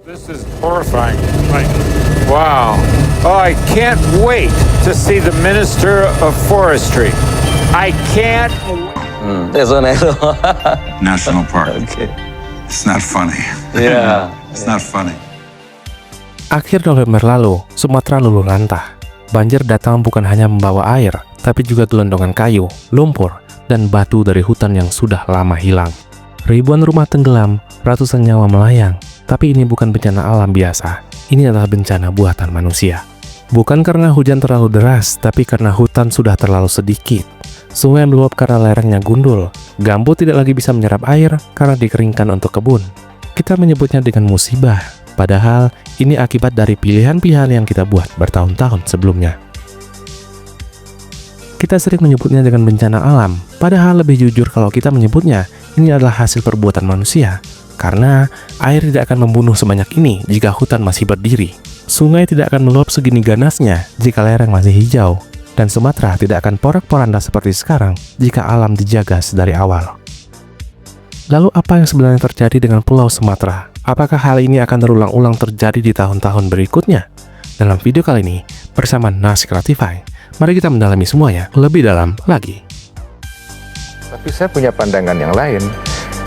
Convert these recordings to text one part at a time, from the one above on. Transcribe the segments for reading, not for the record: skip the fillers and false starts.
This is horrifying. Right. Wow. Oh, I can't wait to see the Minister of Forestry. I can't. There's one National Park. Okay. It's not funny. Yeah. It's not funny. Akhir November lalu, Sumatera luluh lantah. Banjir datang bukan hanya membawa air, tapi juga gelondongan kayu, lumpur, dan batu dari hutan yang sudah lama hilang. Ribuan rumah tenggelam, ratusan nyawa melayang. Tapi ini bukan bencana alam biasa, ini adalah bencana buatan manusia. Bukan karena hujan terlalu deras, tapi karena hutan sudah terlalu sedikit. Sungai meluap karena lerengnya gundul, gambut tidak lagi bisa menyerap air karena dikeringkan untuk kebun. Kita menyebutnya dengan musibah, padahal ini akibat dari pilihan-pilihan yang kita buat bertahun-tahun sebelumnya. Kita sering menyebutnya dengan bencana alam, padahal lebih jujur kalau kita menyebutnya ini adalah hasil perbuatan manusia. Karena air tidak akan membunuh sebanyak ini jika hutan masih berdiri. Sungai tidak akan meluap segini ganasnya jika lereng masih hijau. Dan Sumatera tidak akan porak-poranda seperti sekarang jika alam dijaga dari awal. Lalu apa yang sebenarnya terjadi dengan Pulau Sumatera? Apakah hal ini akan terulang-ulang terjadi di tahun-tahun berikutnya? Dalam video kali ini, bersama Nasik Ratify, mari kita mendalami semuanya lebih dalam lagi. Tapi saya punya pandangan yang lain.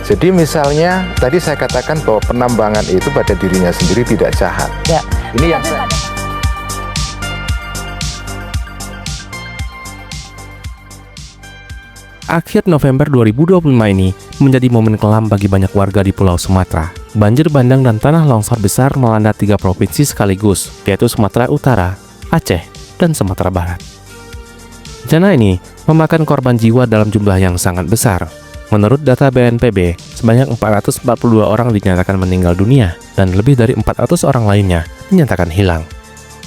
Jadi misalnya tadi saya katakan bahwa penambangan itu pada dirinya sendiri tidak jahat. Ya. Ini yang saya... Akhir November 2025 ini menjadi momen kelam bagi banyak warga di Pulau Sumatera. Banjir bandang dan tanah longsor besar melanda 3 provinsi sekaligus, yaitu Sumatera Utara, Aceh, dan Sumatera Barat. Bencana ini memakan korban jiwa dalam jumlah yang sangat besar. Menurut data BNPB, sebanyak 442 orang dinyatakan meninggal dunia dan lebih dari 400 orang lainnya dinyatakan hilang.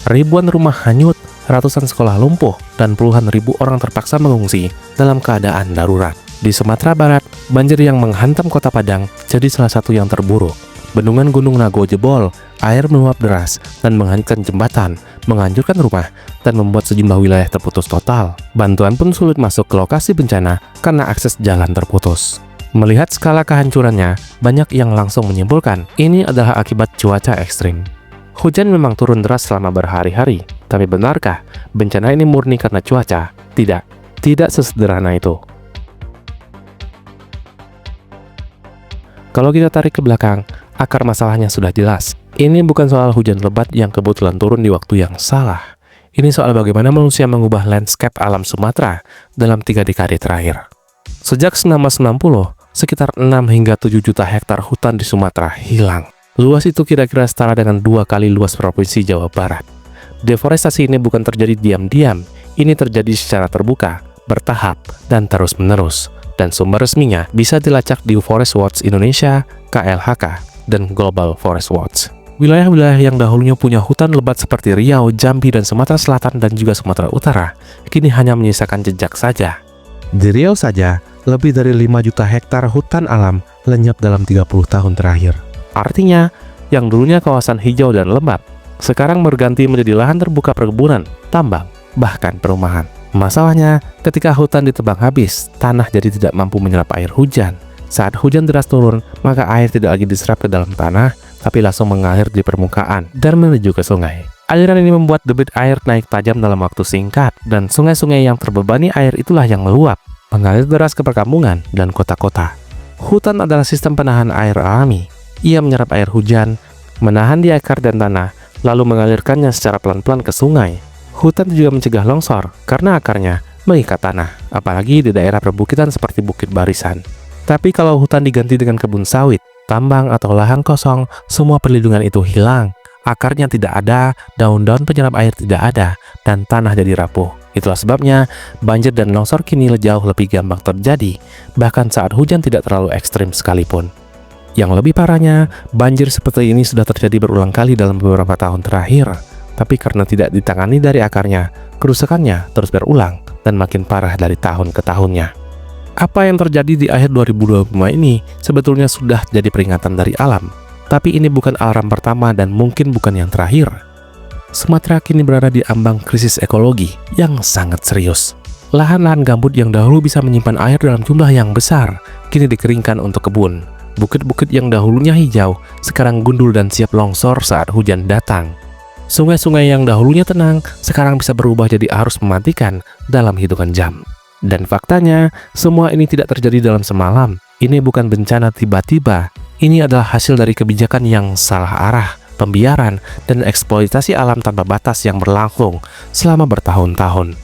Ribuan rumah hanyut, ratusan sekolah lumpuh, dan puluhan ribu orang terpaksa mengungsi dalam keadaan darurat. Di Sumatera Barat, banjir yang menghantam kota Padang jadi salah satu yang terburuk. Bendungan Gunung Nago jebol, air meluap deras dan menghanyutkan jembatan, menghancurkan rumah, dan membuat sejumlah wilayah terputus total. Bantuan pun sulit masuk ke lokasi bencana karena akses jalan terputus. Melihat skala kehancurannya, banyak yang langsung menyimpulkan ini adalah akibat cuaca ekstrim. Hujan memang turun deras selama berhari-hari, tapi benarkah bencana ini murni karena cuaca? Tidak sesederhana itu. Kalau kita tarik ke belakang, akar masalahnya sudah jelas. Ini bukan soal hujan lebat yang kebetulan turun di waktu yang salah. Ini soal bagaimana manusia mengubah landscape alam Sumatera dalam 3 dekade terakhir. Sejak 1990, sekitar 6 hingga 7 juta hektar hutan di Sumatera hilang. Luas itu kira-kira setara dengan 2 kali luas Provinsi Jawa Barat. Deforestasi ini bukan terjadi diam-diam, ini terjadi secara terbuka, bertahap, dan terus-menerus. Dan sumber resminya bisa dilacak di Forest Watch Indonesia, KLHK, dan Global Forest Watch. Wilayah-wilayah yang dahulunya punya hutan lebat seperti Riau, Jambi, dan Sumatera Selatan dan juga Sumatera Utara, kini hanya menyisakan jejak saja. Di Riau saja, lebih dari 5 juta hektar hutan alam lenyap dalam 30 tahun terakhir. Artinya, yang dulunya kawasan hijau dan lembab, sekarang berganti menjadi lahan terbuka perkebunan, tambang, bahkan perumahan. Masalahnya, ketika hutan ditebang habis, tanah jadi tidak mampu menyerap air hujan. Saat hujan deras turun, maka air tidak lagi diserap ke dalam tanah, tapi langsung mengalir di permukaan dan menuju ke sungai. Aliran ini membuat debit air naik tajam dalam waktu singkat, dan sungai-sungai yang terbebani air itulah yang meluap, mengalir deras ke perkampungan dan kota-kota. Hutan adalah sistem penahan air alami. Ia menyerap air hujan, menahan di akar dan tanah, lalu mengalirkannya secara pelan-pelan ke sungai. Hutan juga mencegah longsor karena akarnya mengikat tanah, apalagi di daerah perbukitan seperti Bukit Barisan. Tapi kalau hutan diganti dengan kebun sawit, tambang, atau lahan kosong, semua perlindungan itu hilang. Akarnya tidak ada, daun-daun penyerap air tidak ada, dan tanah jadi rapuh. Itulah sebabnya banjir dan longsor kini jauh lebih gampang terjadi, bahkan saat hujan tidak terlalu ekstrim sekalipun. Yang lebih parahnya, banjir seperti ini sudah terjadi berulang kali dalam beberapa tahun terakhir. Tapi karena tidak ditangani dari akarnya, kerusakannya terus berulang dan makin parah dari tahun ke tahunnya. Apa yang terjadi di akhir 2025 ini sebetulnya sudah jadi peringatan dari alam. Tapi ini bukan alarm pertama dan mungkin bukan yang terakhir. Sumatera kini berada di ambang krisis ekologi yang sangat serius. Lahan-lahan gambut yang dahulu bisa menyimpan air dalam jumlah yang besar, kini dikeringkan untuk kebun. Bukit-bukit yang dahulunya hijau, sekarang gundul dan siap longsor saat hujan datang. Sungai-sungai yang dahulunya tenang, sekarang bisa berubah jadi arus mematikan dalam hitungan jam. Dan faktanya, semua ini tidak terjadi dalam semalam. Ini bukan bencana tiba-tiba. Ini adalah hasil dari kebijakan yang salah arah, pembiaran, dan eksploitasi alam tanpa batas yang berlangsung selama bertahun-tahun.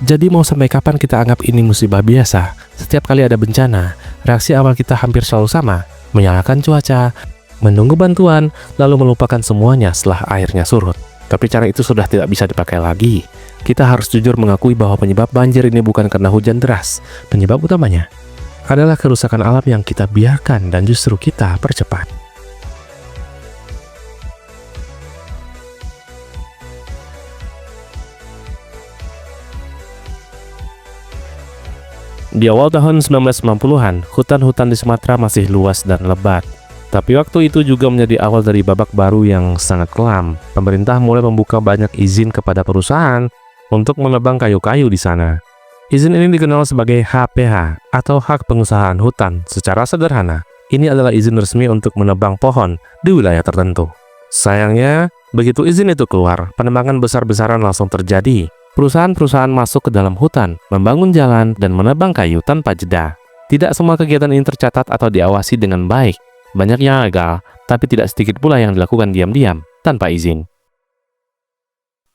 Jadi mau sampai kapan kita anggap ini musibah biasa? Setiap kali ada bencana, reaksi awal kita hampir selalu sama, menyalahkan cuaca, menunggu bantuan, lalu melupakan semuanya setelah airnya surut. Tapi cara itu sudah tidak bisa dipakai lagi. Kita harus jujur mengakui bahwa penyebab banjir ini bukan karena hujan deras. Penyebab utamanya adalah kerusakan alam yang kita biarkan dan justru kita percepat. Di awal tahun 1990-an, hutan-hutan di Sumatera masih luas dan lebat. Tapi waktu itu juga menjadi awal dari babak baru yang sangat kelam. Pemerintah mulai membuka banyak izin kepada perusahaan untuk menebang kayu-kayu di sana. Izin ini dikenal sebagai HPH atau Hak Pengusahaan Hutan. Secara sederhana, ini adalah izin resmi untuk menebang pohon di wilayah tertentu. Sayangnya, begitu izin itu keluar, penebangan besar-besaran langsung terjadi. Perusahaan-perusahaan masuk ke dalam hutan, membangun jalan, dan menebang kayu tanpa jeda. Tidak semua kegiatan ini tercatat atau diawasi dengan baik. Banyak yang gagal, tapi tidak sedikit pula yang dilakukan diam-diam, tanpa izin.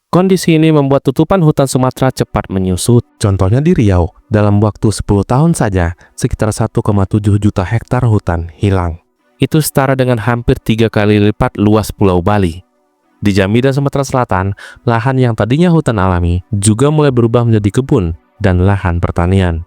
Kondisi ini membuat tutupan hutan Sumatera cepat menyusut. Contohnya di Riau, dalam waktu 10 tahun saja, sekitar 1,7 juta hektar hutan hilang. Itu setara dengan hampir 3 kali lipat luas Pulau Bali. Di Jambi dan Sumatera Selatan, lahan yang tadinya hutan alami juga mulai berubah menjadi kebun dan lahan pertanian.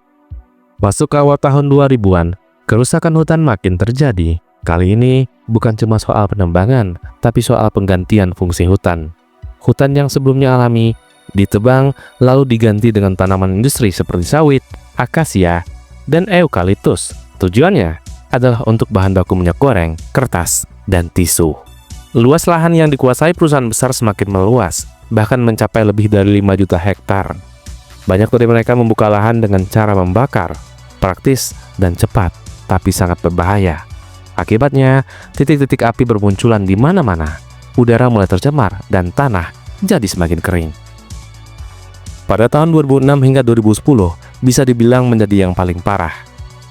Masuk ke awal tahun 2000-an, kerusakan hutan makin terjadi. Kali ini bukan cuma soal penebangan, tapi soal penggantian fungsi hutan. Hutan yang sebelumnya alami ditebang lalu diganti dengan tanaman industri seperti sawit, akasia, dan eukaliptus. Tujuannya adalah untuk bahan baku minyak goreng, kertas, dan tisu. Luas lahan yang dikuasai perusahaan besar semakin meluas, bahkan mencapai lebih dari 5 juta hektar. Banyak dari mereka membuka lahan dengan cara membakar, praktis dan cepat, tapi sangat berbahaya. Akibatnya, titik-titik api bermunculan di mana-mana, udara mulai tercemar, dan tanah jadi semakin kering. Pada tahun 2006 hingga 2010, bisa dibilang menjadi yang paling parah.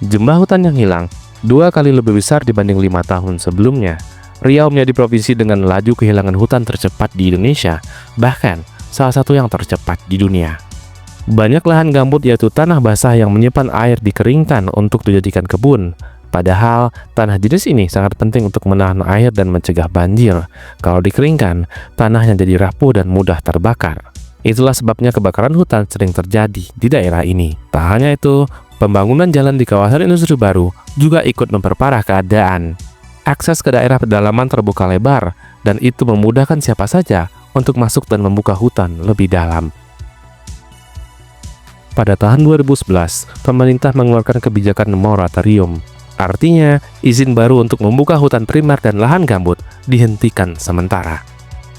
Jumlah hutan yang hilang 2 kali lebih besar dibanding 5 tahun sebelumnya. Riau menjadi provinsi dengan laju kehilangan hutan tercepat di Indonesia, bahkan salah satu yang tercepat di dunia. Banyak lahan gambut yaitu tanah basah yang menyimpan air dikeringkan untuk dijadikan kebun. Padahal tanah jenis ini sangat penting untuk menahan air dan mencegah banjir. Kalau dikeringkan, tanahnya jadi rapuh dan mudah terbakar. Itulah sebabnya kebakaran hutan sering terjadi di daerah ini. Tak hanya itu, pembangunan jalan di kawasan industri baru juga ikut memperparah keadaan. Akses ke daerah pedalaman terbuka lebar, dan itu memudahkan siapa saja untuk masuk dan membuka hutan lebih dalam. Pada tahun 2011, pemerintah mengeluarkan kebijakan moratorium. Artinya, izin baru untuk membuka hutan primer dan lahan gambut dihentikan sementara.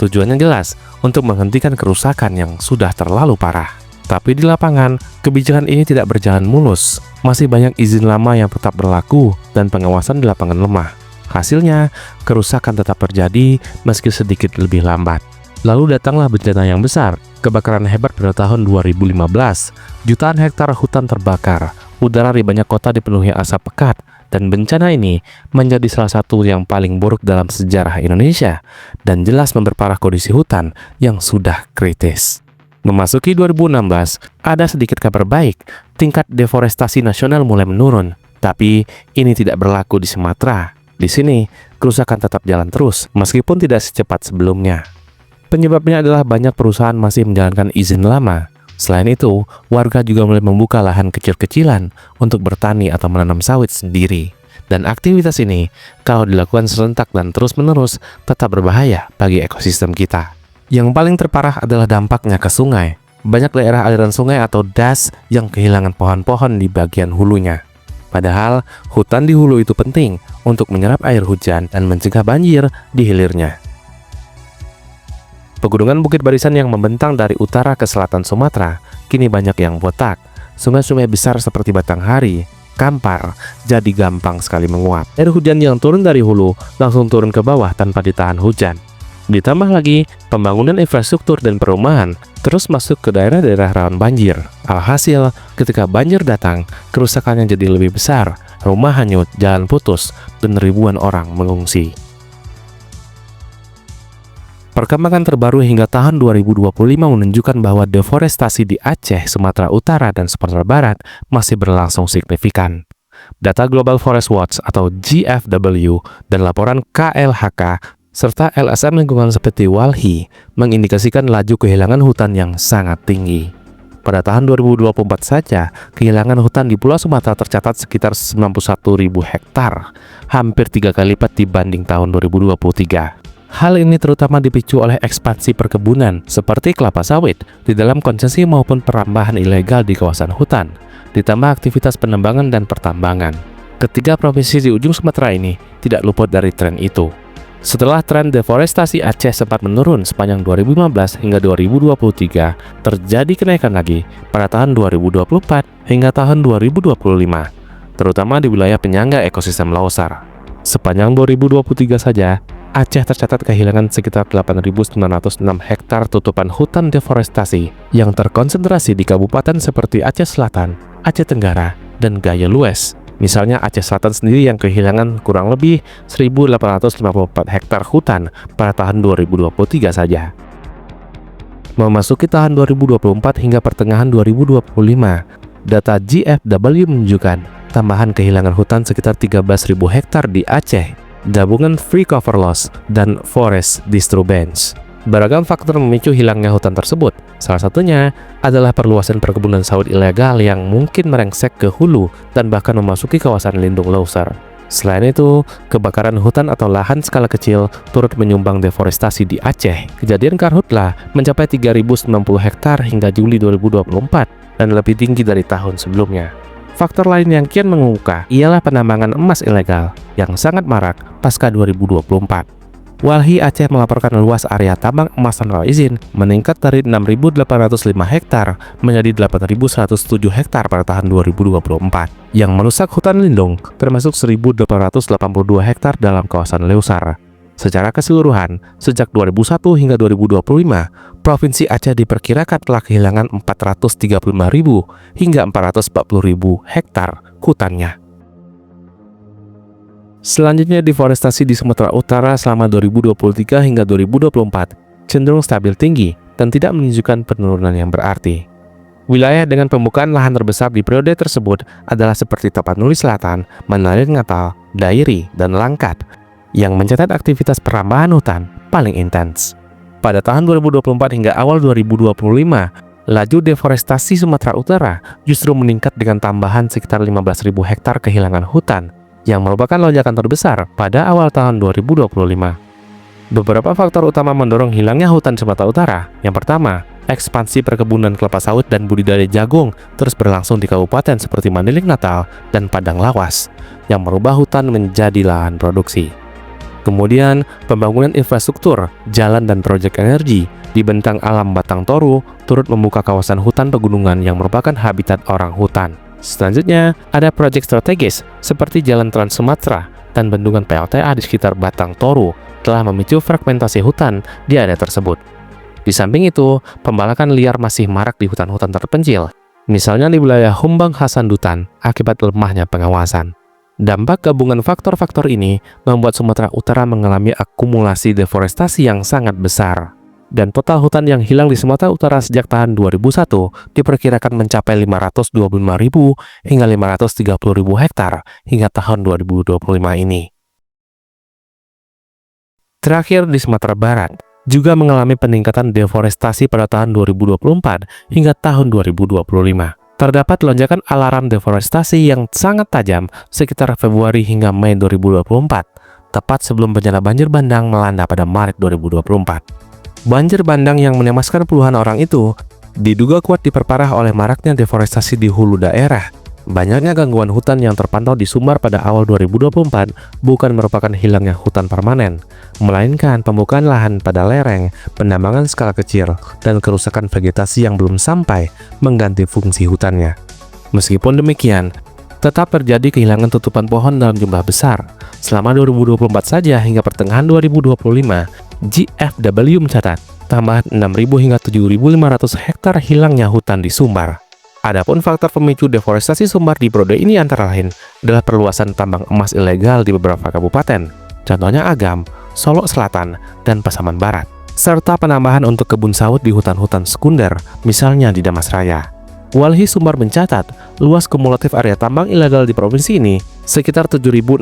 Tujuannya jelas, untuk menghentikan kerusakan yang sudah terlalu parah. Tapi di lapangan, kebijakan ini tidak berjalan mulus. Masih banyak izin lama yang tetap berlaku, dan pengawasan di lapangan lemah. Hasilnya, kerusakan tetap terjadi meski sedikit lebih lambat. Lalu datanglah bencana yang besar, kebakaran hebat pada tahun 2015. Jutaan hektar hutan terbakar, udara di banyak kota dipenuhi asap pekat, dan bencana ini menjadi salah satu yang paling buruk dalam sejarah Indonesia, dan jelas memperparah kondisi hutan yang sudah kritis. Memasuki 2016, ada sedikit kabar baik, tingkat deforestasi nasional mulai menurun, tapi ini tidak berlaku di Sumatera. Di sini, kerusakan tetap jalan terus, meskipun tidak secepat sebelumnya. Penyebabnya adalah banyak perusahaan masih menjalankan izin lama. Selain itu, warga juga mulai membuka lahan kecil-kecilan untuk bertani atau menanam sawit sendiri. Dan aktivitas ini, kalau dilakukan serentak dan terus-menerus, tetap berbahaya bagi ekosistem kita. Yang paling terparah adalah dampaknya ke sungai. Banyak daerah aliran sungai atau das yang kehilangan pohon-pohon di bagian hulunya. Padahal, hutan di hulu itu penting untuk menyerap air hujan dan mencegah banjir di hilirnya. Pegunungan Bukit Barisan yang membentang dari utara ke selatan Sumatera kini banyak yang botak. Sungai-sungai besar seperti Batanghari, terkampar, jadi gampang sekali menguap. Air hujan yang turun dari hulu langsung turun ke bawah tanpa ditahan hujan. Ditambah lagi, pembangunan infrastruktur dan perumahan terus masuk ke daerah-daerah rawan banjir. Alhasil, ketika banjir datang, kerusakannya jadi lebih besar, rumah hanyut, jalan putus, dan ribuan orang mengungsi. Perkembangan terbaru hingga tahun 2025 menunjukkan bahwa deforestasi di Aceh, Sumatera Utara, dan Sumatera Barat masih berlangsung signifikan. Data Global Forest Watch atau GFW dan laporan KLHK serta LSM lingkungan seperti Walhi mengindikasikan laju kehilangan hutan yang sangat tinggi. Pada tahun 2024 saja, kehilangan hutan di Pulau Sumatera tercatat sekitar 91.000 hektar, hampir 3 kali lipat dibanding tahun 2023. Hal ini terutama dipicu oleh ekspansi perkebunan seperti kelapa sawit di dalam konsesi maupun perambahan ilegal di kawasan hutan, ditambah aktivitas penambangan dan pertambangan. Ketiga provinsi di ujung Sumatera ini tidak luput dari tren itu. Setelah tren deforestasi Aceh sempat menurun sepanjang 2015 hingga 2023, terjadi kenaikan lagi pada tahun 2024 hingga tahun 2025, terutama di wilayah penyangga ekosistem Leuser. Sepanjang 2023 saja, Aceh tercatat kehilangan sekitar 8.906 hektar tutupan hutan deforestasi yang terkonsentrasi di kabupaten seperti Aceh Selatan, Aceh Tenggara, dan Gaya Lues. Misalnya Aceh Selatan sendiri yang kehilangan kurang lebih 1.854 hektar hutan pada tahun 2023 saja. Memasuki tahun 2024 hingga pertengahan 2025, data GFW menunjukkan tambahan kehilangan hutan sekitar 13.000 hektar di Aceh, gabungan Free Cover Loss dan Forest Disturbance. Beragam faktor memicu hilangnya hutan tersebut. Salah satunya adalah perluasan perkebunan sawit ilegal yang mungkin merengsek ke hulu dan bahkan memasuki kawasan lindung Leuser. Selain itu, kebakaran hutan atau lahan skala kecil turut menyumbang deforestasi di Aceh. Kejadian karhutlah mencapai 3.090 hektar hingga Juli 2024 dan lebih tinggi dari tahun sebelumnya. Faktor lain yang kian mengemuka ialah penambangan emas ilegal yang sangat marak pasca 2024. Walhi Aceh melaporkan luas area tambang emas tanpa izin meningkat dari 6.805 hektar menjadi 8.107 hektar pada tahun 2024, yang merusak hutan lindung termasuk 1.882 hektar dalam kawasan Leuser. Secara keseluruhan, sejak 2001 hingga 2025, Provinsi Aceh diperkirakan telah kehilangan 435.000 hingga 440.000 hektar hutannya. Selanjutnya, deforestasi di Sumatera Utara selama 2023 hingga 2024 cenderung stabil tinggi dan tidak menunjukkan penurunan yang berarti. Wilayah dengan pembukaan lahan terbesar di periode tersebut adalah seperti Tapanuli Selatan, Manado Natal, Dairi, dan Langkat, yang mencatat aktivitas perambahan hutan paling intens. Pada tahun 2024 hingga awal 2025, laju deforestasi Sumatera Utara justru meningkat dengan tambahan sekitar 15.000 hektar kehilangan hutan, yang merupakan lonjakan terbesar pada awal tahun 2025. Beberapa faktor utama mendorong hilangnya hutan Sumatera Utara. Yang pertama, ekspansi perkebunan kelapa sawit dan budidaya jagung terus berlangsung di kabupaten seperti Mandiling Natal dan Padang Lawas, yang merubah hutan menjadi lahan produksi. Kemudian, pembangunan infrastruktur, jalan dan proyek energi di bentang alam Batang Toru turut membuka kawasan hutan pegunungan yang merupakan habitat orang hutan. Selanjutnya, ada proyek strategis seperti Jalan Trans Sumatera dan bendungan PLTA di sekitar Batang Toru telah memicu fragmentasi hutan di area tersebut. Di samping itu, pembalakan liar masih marak di hutan-hutan terpencil, misalnya di wilayah Humbang Hasandutan akibat lemahnya pengawasan. Dampak gabungan faktor-faktor ini membuat Sumatera Utara mengalami akumulasi deforestasi yang sangat besar. Dan total hutan yang hilang di Sumatera Utara sejak tahun 2001 diperkirakan mencapai 525.000 hingga 530.000 hektar hingga tahun 2025 ini. Terakhir, di Sumatera Barat juga mengalami peningkatan deforestasi pada tahun 2024 hingga tahun 2025. Terdapat lonjakan alarm deforestasi yang sangat tajam sekitar Februari hingga Mei 2024, tepat sebelum bencana banjir bandang melanda pada Maret 2024. Banjir bandang yang menewaskan puluhan orang itu diduga kuat diperparah oleh maraknya deforestasi di hulu daerah. Banyaknya gangguan hutan yang terpantau di Sumbar pada awal 2024 bukan merupakan hilangnya hutan permanen, melainkan pembukaan lahan pada lereng, penambangan skala kecil, dan kerusakan vegetasi yang belum sampai mengganti fungsi hutannya. Meskipun demikian, Tetap terjadi kehilangan tutupan pohon dalam jumlah besar. Selama 2024 saja hingga pertengahan 2025, GFW mencatat tambahan 6.000 hingga 7.500 hektar hilangnya hutan di Sumbar. Adapun faktor pemicu deforestasi Sumbar di periode ini antara lain adalah perluasan tambang emas ilegal di beberapa kabupaten, contohnya Agam, Solok Selatan, dan Pasaman Barat, serta penambahan untuk kebun sawit di hutan-hutan sekunder, misalnya di Damasraya. Walhi Sumbar mencatat, luas kumulatif area tambang ilegal di provinsi ini sekitar 7.662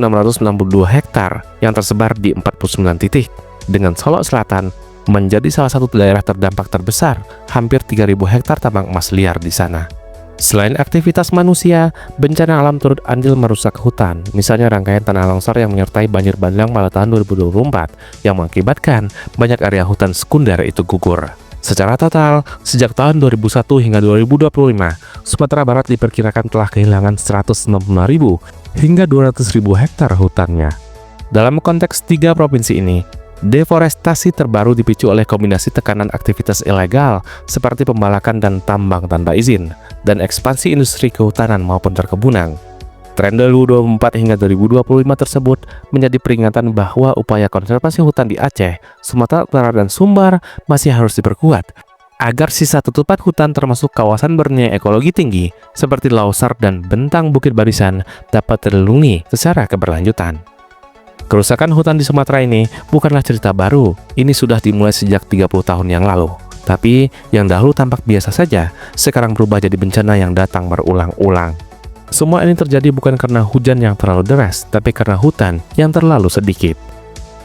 hektar yang tersebar di 49 titik, dengan Solok Selatan menjadi salah satu daerah terdampak terbesar, hampir 3.000 hektar tambang emas liar di sana. Selain aktivitas manusia, bencana alam turut andil merusak hutan, misalnya rangkaian tanah longsor yang menyertai banjir bandang pada tahun 2024 yang mengakibatkan banyak area hutan sekunder itu gugur. Secara total, sejak tahun 2001 hingga 2025, Sumatera Barat diperkirakan telah kehilangan 195.000 hingga 200.000 hektar hutannya. Dalam konteks 3 provinsi ini, deforestasi terbaru dipicu oleh kombinasi tekanan aktivitas ilegal seperti pembalakan dan tambang tanpa izin, dan ekspansi industri kehutanan maupun perkebunan. Tren 2024 hingga 2025 tersebut menjadi peringatan bahwa upaya konservasi hutan di Aceh, Sumatera Utara, dan Sumbar masih harus diperkuat agar sisa tutupan hutan termasuk kawasan bernilai ekologi tinggi seperti Lausar dan bentang Bukit Barisan dapat terlindungi secara keberlanjutan. Kerusakan hutan di Sumatera ini bukanlah cerita baru, ini sudah dimulai sejak 30 tahun yang lalu. Tapi yang dahulu tampak biasa saja, sekarang berubah jadi bencana yang datang berulang-ulang. Semua ini terjadi bukan karena hujan yang terlalu deras, tapi karena hutan yang terlalu sedikit.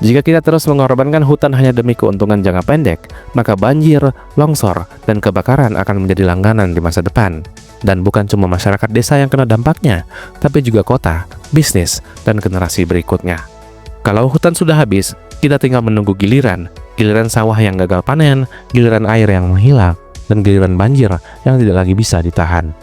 Jika kita terus mengorbankan hutan hanya demi keuntungan jangka pendek, maka banjir, longsor, dan kebakaran akan menjadi langganan di masa depan. Dan bukan cuma masyarakat desa yang kena dampaknya, tapi juga kota, bisnis, dan generasi berikutnya. Kalau hutan sudah habis, kita tinggal menunggu giliran sawah yang gagal panen, giliran air yang menghilang, dan giliran banjir yang tidak lagi bisa ditahan.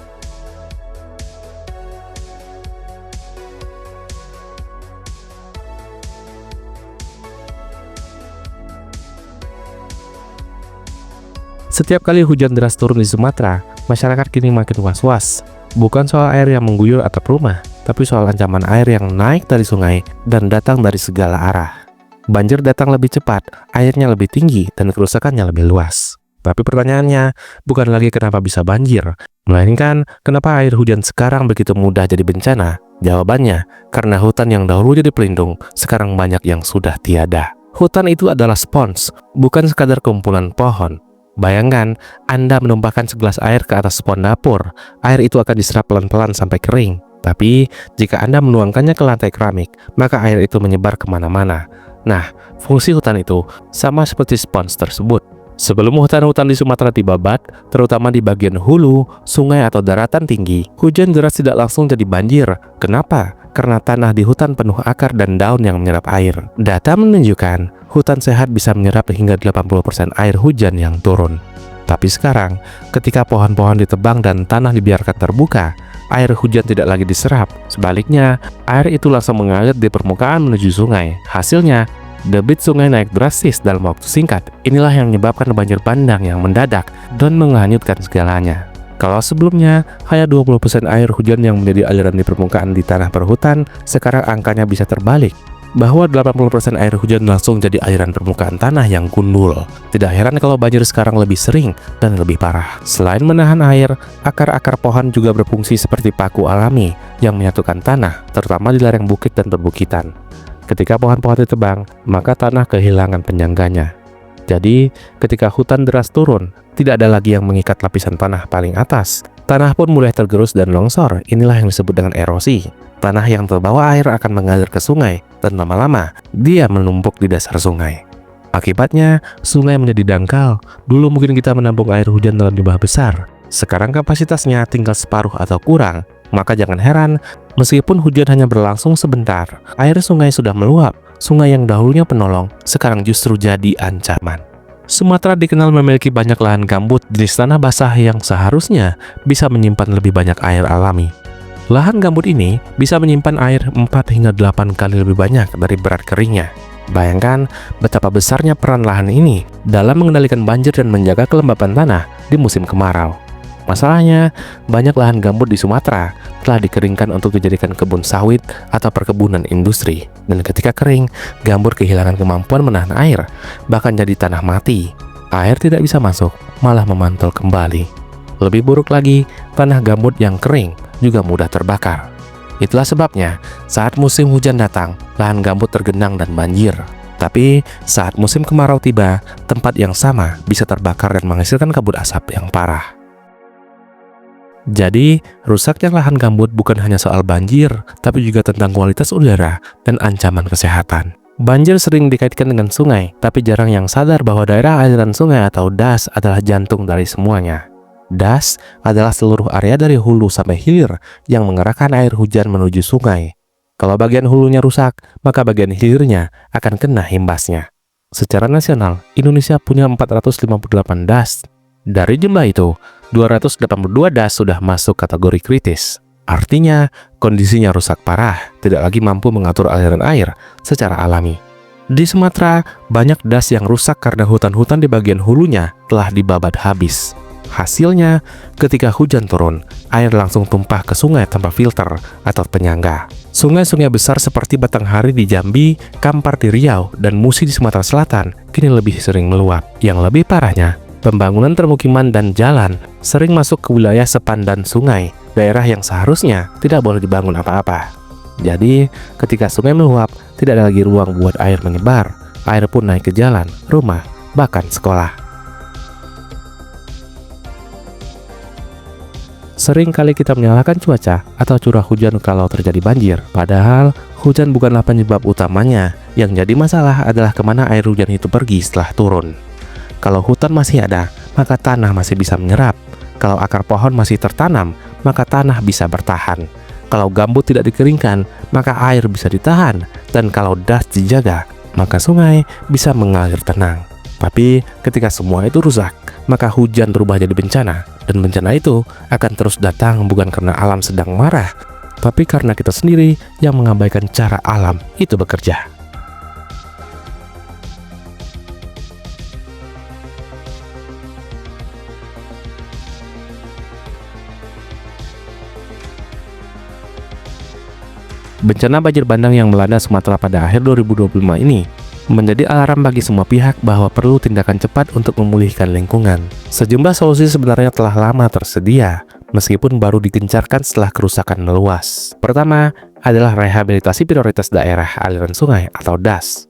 Setiap kali hujan deras turun di Sumatera, masyarakat kini makin was-was. Bukan soal air yang mengguyur atap rumah, tapi soal ancaman air yang naik dari sungai dan datang dari segala arah. Banjir datang lebih cepat, airnya lebih tinggi, dan kerusakannya lebih luas. Tapi pertanyaannya, bukan lagi kenapa bisa banjir, melainkan kenapa air hujan sekarang begitu mudah jadi bencana? Jawabannya, karena hutan yang dahulu jadi pelindung, sekarang banyak yang sudah tiada. Hutan itu adalah spons, bukan sekadar kumpulan pohon. Bayangkan, Anda menumpahkan segelas air ke atas spons dapur. Air itu akan diserap pelan-pelan sampai kering. Tapi, jika Anda menuangkannya ke lantai keramik, maka air itu menyebar kemana-mana. Nah, fungsi hutan itu sama seperti spons tersebut. Sebelum hutan-hutan di Sumatera dibabat, terutama di bagian hulu, sungai atau daratan tinggi, hujan deras tidak langsung jadi banjir. Kenapa? Karena tanah di hutan penuh akar dan daun yang menyerap air. Data menunjukkan, hutan sehat bisa menyerap hingga 80% air hujan yang turun. Tapi sekarang, ketika pohon-pohon ditebang dan tanah dibiarkan terbuka, air hujan tidak lagi diserap. Sebaliknya, air itu langsung mengalir di permukaan menuju sungai. Hasilnya, debit sungai naik drastis dalam waktu singkat. Inilah yang menyebabkan banjir bandang yang mendadak dan menghanyutkan segalanya. Kalau sebelumnya hanya 20% air hujan yang menjadi aliran di permukaan di tanah perhutan, sekarang angkanya bisa terbalik, bahwa 80% air hujan langsung jadi aliran permukaan tanah yang gundul. Tidak heran kalau banjir sekarang lebih sering dan lebih parah. Selain menahan air, akar-akar pohon juga berfungsi seperti paku alami yang menyatukan tanah, terutama di lereng bukit dan perbukitan. Ketika pohon-pohon ditebang, maka tanah kehilangan penyangganya. Jadi, ketika hutan deras turun, tidak ada lagi yang mengikat lapisan tanah paling atas. Tanah pun mulai tergerus dan longsor. Inilah yang disebut dengan erosi. Tanah yang terbawa air akan mengalir ke sungai, dan lama-lama dia menumpuk di dasar sungai. Akibatnya, sungai menjadi dangkal. Dulu mungkin kita menampung air hujan dalam jumlah besar. Sekarang kapasitasnya tinggal separuh atau kurang. Maka jangan heran, meskipun hujan hanya berlangsung sebentar, air sungai sudah meluap. Sungai yang dahulunya penolong, sekarang justru jadi ancaman. Sumatera dikenal memiliki banyak lahan gambut jenis tanah basah yang seharusnya bisa menyimpan lebih banyak air alami. Lahan gambut ini bisa menyimpan air 4 hingga 8 kali lebih banyak dari berat keringnya. Bayangkan betapa besarnya peran lahan ini dalam mengendalikan banjir dan menjaga kelembapan tanah di musim kemarau. Masalahnya, banyak lahan gambut di Sumatera telah dikeringkan untuk dijadikan kebun sawit atau perkebunan industri. Dan ketika kering, gambut kehilangan kemampuan menahan air, bahkan jadi tanah mati. Air tidak bisa masuk, malah memantul kembali. Lebih buruk lagi, tanah gambut yang kering juga mudah terbakar. Itulah sebabnya, saat musim hujan datang, lahan gambut tergenang dan banjir. Tapi, saat musim kemarau tiba, tempat yang sama bisa terbakar dan menghasilkan kabut asap yang parah. Jadi, rusaknya lahan gambut bukan hanya soal banjir, tapi juga tentang kualitas udara dan ancaman kesehatan. Banjir sering dikaitkan dengan sungai, tapi jarang yang sadar bahwa daerah aliran sungai atau das adalah jantung dari semuanya. Das adalah seluruh area dari hulu sampai hilir yang mengerahkan air hujan menuju sungai. Kalau bagian hulunya rusak, maka bagian hilirnya akan kena imbasnya. Secara nasional, Indonesia punya 458 das. Dari jumlah itu, 282 das sudah masuk kategori kritis. Artinya, kondisinya rusak parah, tidak lagi mampu mengatur aliran air secara alami. Di Sumatera, banyak das yang rusak karena hutan-hutan di bagian hulunya telah dibabat habis. Hasilnya, ketika hujan turun, air langsung tumpah ke sungai tanpa filter atau penyangga. Sungai-sungai besar seperti Batanghari di Jambi, Kampar di Riau, dan Musi di Sumatera Selatan kini lebih sering meluap. Yang lebih parahnya, pembangunan permukiman dan jalan sering masuk ke wilayah sepandan sungai, daerah yang seharusnya tidak boleh dibangun apa-apa. Jadi, ketika sungai meluap, tidak ada lagi ruang buat air menyebar. Air pun naik ke jalan, rumah, bahkan sekolah. Sering kali kita menyalahkan cuaca atau curah hujan kalau terjadi banjir. Padahal, hujan bukanlah penyebab utamanya. Yang jadi masalah adalah kemana air hujan itu pergi setelah turun. Kalau hutan masih ada, maka tanah masih bisa menyerap. Kalau akar pohon masih tertanam, maka tanah bisa bertahan. Kalau gambut tidak dikeringkan, maka air bisa ditahan. Dan kalau das dijaga, maka sungai bisa mengalir tenang. Tapi ketika semua itu rusak, maka hujan berubah jadi bencana. Dan bencana itu akan terus datang bukan karena alam sedang marah, tapi karena kita sendiri yang mengabaikan cara alam itu bekerja. Bencana banjir bandang yang melanda Sumatera pada akhir 2025 ini menjadi alarm bagi semua pihak bahwa perlu tindakan cepat untuk memulihkan lingkungan. Sejumlah solusi sebenarnya telah lama tersedia, meskipun baru digencarkan setelah kerusakan meluas. Pertama adalah rehabilitasi prioritas daerah aliran sungai atau DAS.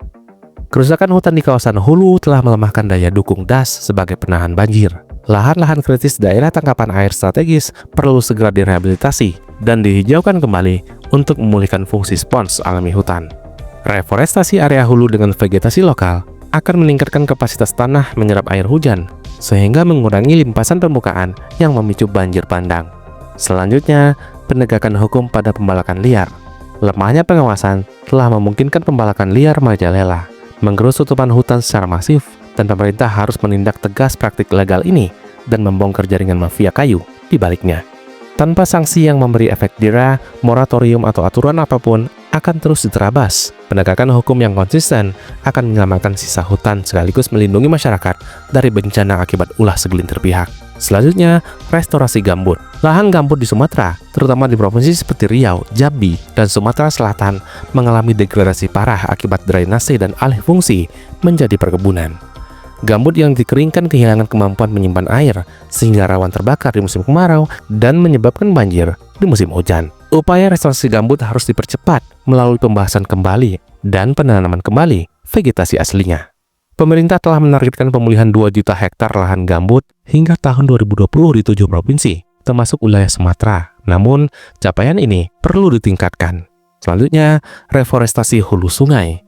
Kerusakan hutan di kawasan hulu telah melemahkan daya dukung DAS sebagai penahan banjir. Lahan-lahan kritis daerah tangkapan air strategis perlu segera direhabilitasi dan dihijaukan kembali untuk memulihkan fungsi spons alami hutan. Reforestasi area hulu dengan vegetasi lokal akan meningkatkan kapasitas tanah menyerap air hujan, sehingga mengurangi limpasan permukaan yang memicu banjir bandang. Selanjutnya, penegakan hukum pada pembalakan liar. Lemahnya pengawasan telah memungkinkan pembalakan liar merajalela, menggerus tutupan hutan secara masif, dan pemerintah harus menindak tegas praktik legal ini dan membongkar jaringan mafia kayu di baliknya. Tanpa sanksi yang memberi efek jera, moratorium atau aturan apapun akan terus diterabas. Penegakan hukum yang konsisten akan menyelamatkan sisa hutan sekaligus melindungi masyarakat dari bencana akibat ulah segelintir pihak. Selanjutnya, restorasi gambut. Lahan gambut di Sumatera, terutama di provinsi seperti Riau, Jambi, dan Sumatera Selatan, mengalami degradasi parah akibat drainase dan alih fungsi menjadi perkebunan. Gambut yang dikeringkan kehilangan kemampuan menyimpan air, sehingga rawan terbakar di musim kemarau dan menyebabkan banjir di musim hujan. Upaya restorasi gambut harus dipercepat melalui pembahasan kembali dan penanaman kembali vegetasi aslinya. Pemerintah telah menargetkan pemulihan 2 juta hektar lahan gambut hingga tahun 2020 di 7 provinsi, termasuk wilayah Sumatera. Namun, capaian ini perlu ditingkatkan. Selanjutnya, reforestasi hulu sungai.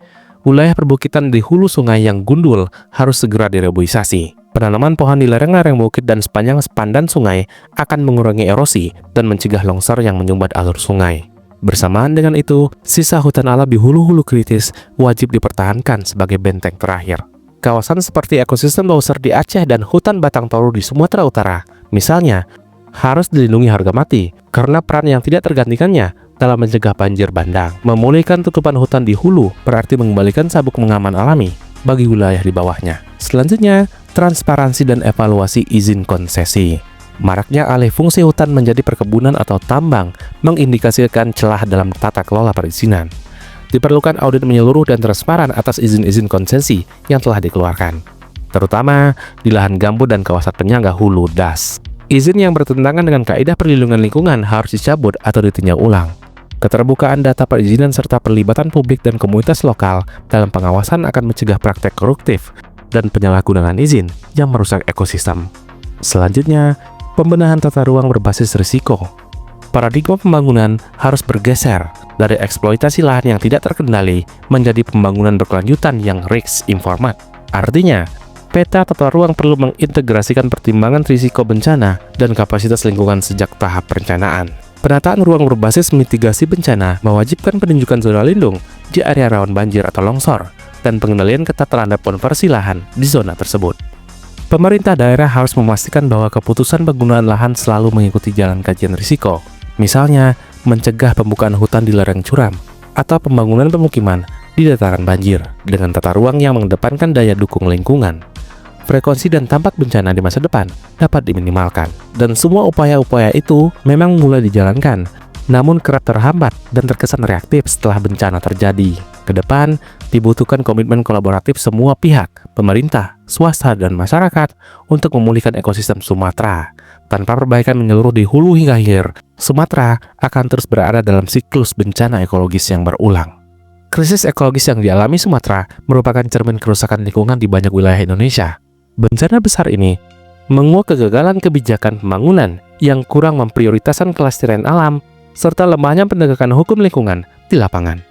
Wilayah perbukitan di hulu sungai yang gundul harus segera direboisasi. Penanaman pohon di lereng-lereng bukit dan sepanjang sepandan sungai akan mengurangi erosi dan mencegah longsor yang menyumbat alur sungai. Bersamaan dengan itu, sisa hutan alam di hulu-hulu kritis wajib dipertahankan sebagai benteng terakhir. Kawasan seperti ekosistem Leuser di Aceh dan hutan Batang Toru di Sumatera Utara, misalnya, harus dilindungi harga mati karena peran yang tidak tergantikannya dalam mencegah banjir bandang. Memulihkan tutupan hutan di hulu berarti mengembalikan sabuk pengaman alami bagi wilayah di bawahnya. Selanjutnya, transparansi dan evaluasi izin konsesi. Maraknya alih fungsi hutan menjadi perkebunan atau tambang mengindikasikan celah dalam tata kelola perizinan. Diperlukan audit menyeluruh dan transparan atas izin-izin konsesi yang telah dikeluarkan, terutama di lahan gambut dan kawasan penyangga hulu das. Izin yang bertentangan dengan kaidah perlindungan lingkungan harus dicabut atau ditinjau ulang. Keterbukaan data perizinan serta perlibatan publik dan komunitas lokal dalam pengawasan akan mencegah praktek koruptif dan penyalahgunaan izin yang merusak ekosistem. Selanjutnya, pembenahan tata ruang berbasis risiko. Paradigma pembangunan harus bergeser dari eksploitasi lahan yang tidak terkendali menjadi pembangunan berkelanjutan yang risk informat. Artinya, peta tata ruang perlu mengintegrasikan pertimbangan risiko bencana dan kapasitas lingkungan sejak tahap perencanaan. Penataan ruang berbasis mitigasi bencana mewajibkan penunjukan zona lindung di area rawan banjir atau longsor dan pengendalian ketat terhadap konversi lahan di zona tersebut. Pemerintah daerah harus memastikan bahwa keputusan penggunaan lahan selalu mengikuti jalan kajian risiko. Misalnya, mencegah pembukaan hutan di lereng curam atau pembangunan pemukiman di dataran banjir dengan tata ruang yang mengedepankan daya dukung lingkungan. Frekuensi dan dampak bencana di masa depan dapat diminimalkan, dan semua upaya-upaya itu memang mulai dijalankan, namun kerap terhambat dan terkesan reaktif setelah bencana terjadi. Ke depan, dibutuhkan komitmen kolaboratif semua pihak, pemerintah, swasta, dan masyarakat untuk memulihkan ekosistem Sumatera. Tanpa perbaikan menyeluruh di hulu hingga hilir, Sumatera akan terus berada dalam siklus bencana ekologis yang berulang. Krisis ekologis yang dialami Sumatera merupakan cermin kerusakan lingkungan di banyak wilayah Indonesia. Bencana besar ini menguak kegagalan kebijakan pembangunan yang kurang memprioritaskan kelestarian alam serta lemahnya penegakan hukum lingkungan di lapangan.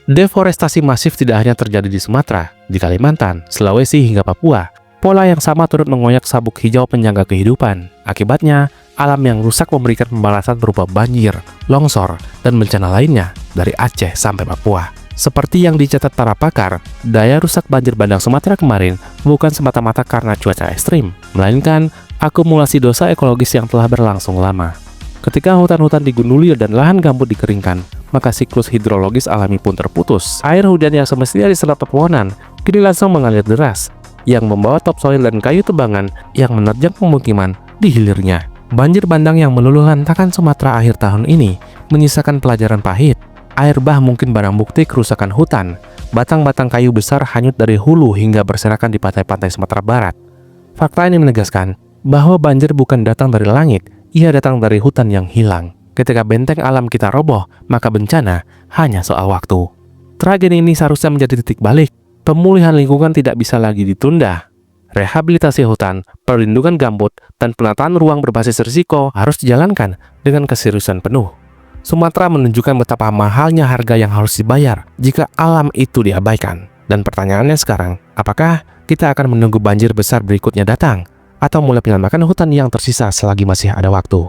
Deforestasi masif tidak hanya terjadi di Sumatera, di Kalimantan, Sulawesi hingga Papua. Pola yang sama turut mengoyak sabuk hijau penyangga kehidupan. Akibatnya, alam yang rusak memberikan pembalasan berupa banjir, longsor, dan bencana lainnya dari Aceh sampai Papua. Seperti yang dicatat para pakar, daya rusak banjir bandang Sumatera kemarin bukan semata-mata karena cuaca ekstrim, melainkan akumulasi dosa ekologis yang telah berlangsung lama. Ketika hutan-hutan digunduli dan lahan gambut dikeringkan, maka siklus hidrologis alami pun terputus. Air hujan yang semestinya diserap pepohonan kini langsung mengalir deras, yang membawa topsoil dan kayu tebangan yang menerjang pemukiman di hilirnya. Banjir bandang yang meluluh lantakan Sumatera akhir tahun ini menyisakan pelajaran pahit. Air bah mungkin barang bukti kerusakan hutan. Batang-batang kayu besar hanyut dari hulu hingga berserakan di pantai-pantai Sumatera Barat. Fakta ini menegaskan bahwa banjir bukan datang dari langit, ia datang dari hutan yang hilang. Ketika benteng alam kita roboh, maka bencana hanya soal waktu. Tragedi ini seharusnya menjadi titik balik. Pemulihan lingkungan tidak bisa lagi ditunda. Rehabilitasi hutan, perlindungan gambut, dan penataan ruang berbasis risiko harus dijalankan dengan keseriusan penuh. Sumatera menunjukkan betapa mahalnya harga yang harus dibayar jika alam itu diabaikan. Dan pertanyaannya sekarang, apakah kita akan menunggu banjir besar berikutnya datang? Atau mulai menyelamatkan hutan yang tersisa selagi masih ada waktu?